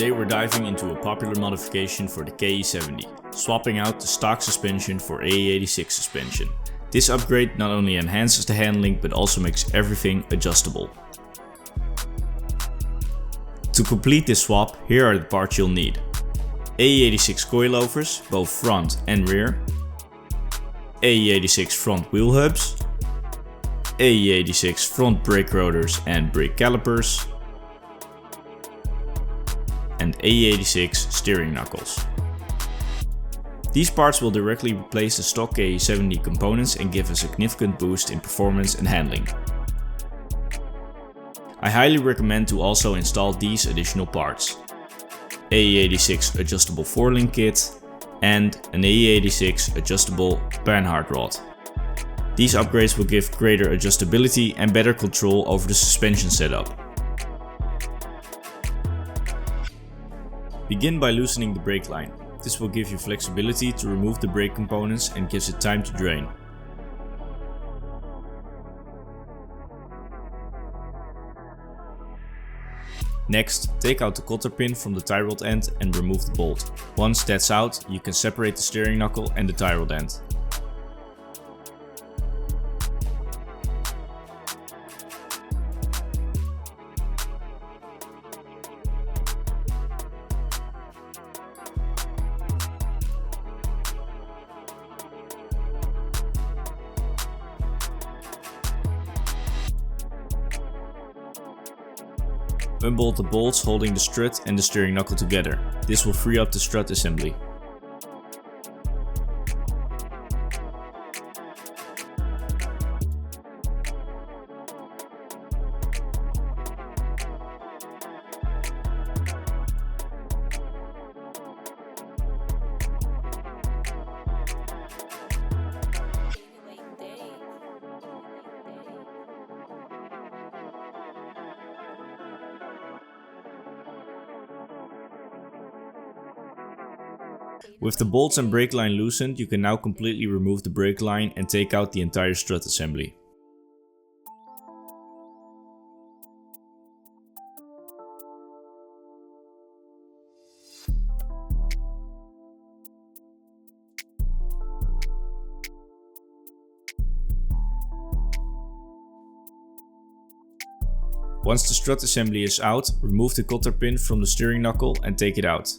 Today we're diving into a popular modification for the KE70, swapping out the stock suspension for AE86 suspension. This upgrade not only enhances the handling but also makes everything adjustable. To complete this swap, here are the parts you'll need. AE86 coilovers, both front and rear. AE86 front wheel hubs. AE86 front brake rotors and brake calipers. And AE86 steering knuckles. These parts will directly replace the stock KE70 components and give a significant boost in performance and handling. I highly recommend to also install these additional parts. AE86 adjustable forelink kit and an AE86 adjustable panhard rod. These upgrades will give greater adjustability and better control over the suspension setup. Begin by loosening the brake line. This will give you flexibility to remove the brake components and gives it time to drain. Next, take out the cotter pin from the tie rod end and remove the bolt. Once that's out, you can separate the steering knuckle and the tie rod end. Unbolt the bolts holding the strut and the steering knuckle together. This will free up the strut assembly. With the bolts and brake line loosened, you can now completely remove the brake line and take out the entire strut assembly. Once the strut assembly is out, remove the cotter pin from the steering knuckle and take it out.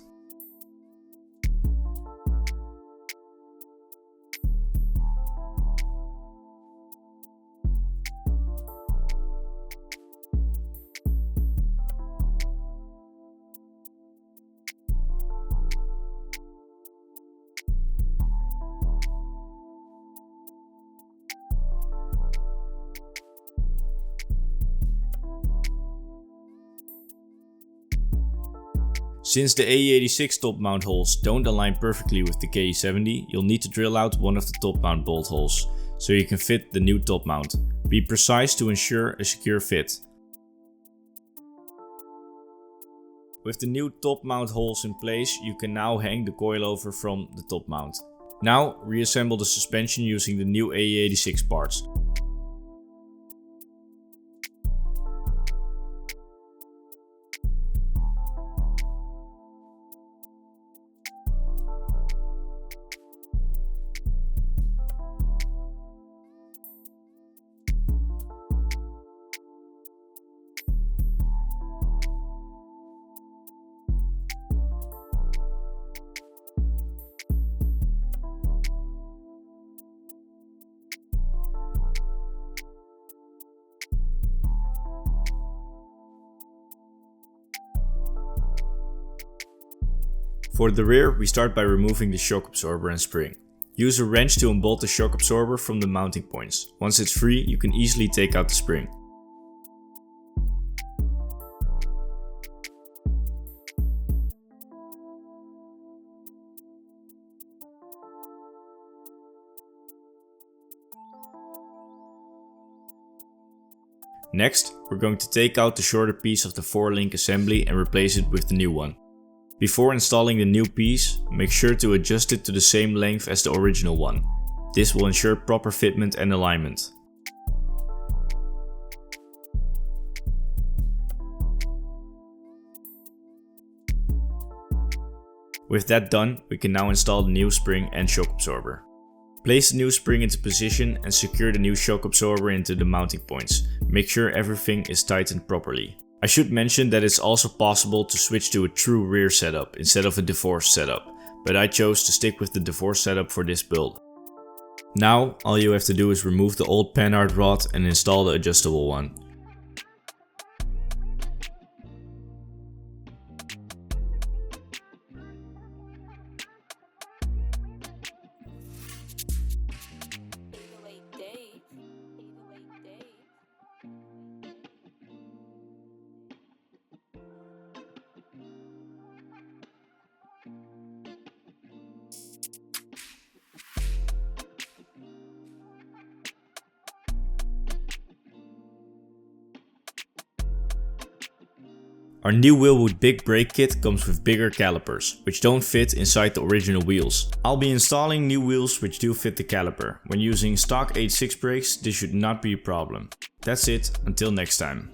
Since the AE86 top mount holes don't align perfectly with the KE70, you'll need to drill out one of the top mount bolt holes, so you can fit the new top mount. Be precise to ensure a secure fit. With the new top mount holes in place, you can now hang the coilover from the top mount. Now reassemble the suspension using the new AE86 parts. For the rear, we start by removing the shock absorber and spring. Use a wrench to unbolt the shock absorber from the mounting points. Once it's free, you can easily take out the spring. Next, we're going to take out the shorter piece of the forelink assembly and replace it with the new one. Before installing the new piece, make sure to adjust it to the same length as the original one. This will ensure proper fitment and alignment. With that done, we can now install the new spring and shock absorber. Place the new spring into position and secure the new shock absorber into the mounting points. Make sure everything is tightened properly. I should mention that it's also possible to switch to a true rear setup instead of a divorced setup, but I chose to stick with the divorced setup for this build. Now, all you have to do is remove the old panhard rod and install the adjustable one. Our new wheel with big brake kit comes with bigger calipers, which don't fit inside the original wheels. I'll be installing new wheels which do fit the caliper. When using stock AE86 brakes, this should not be a problem. That's it, until next time.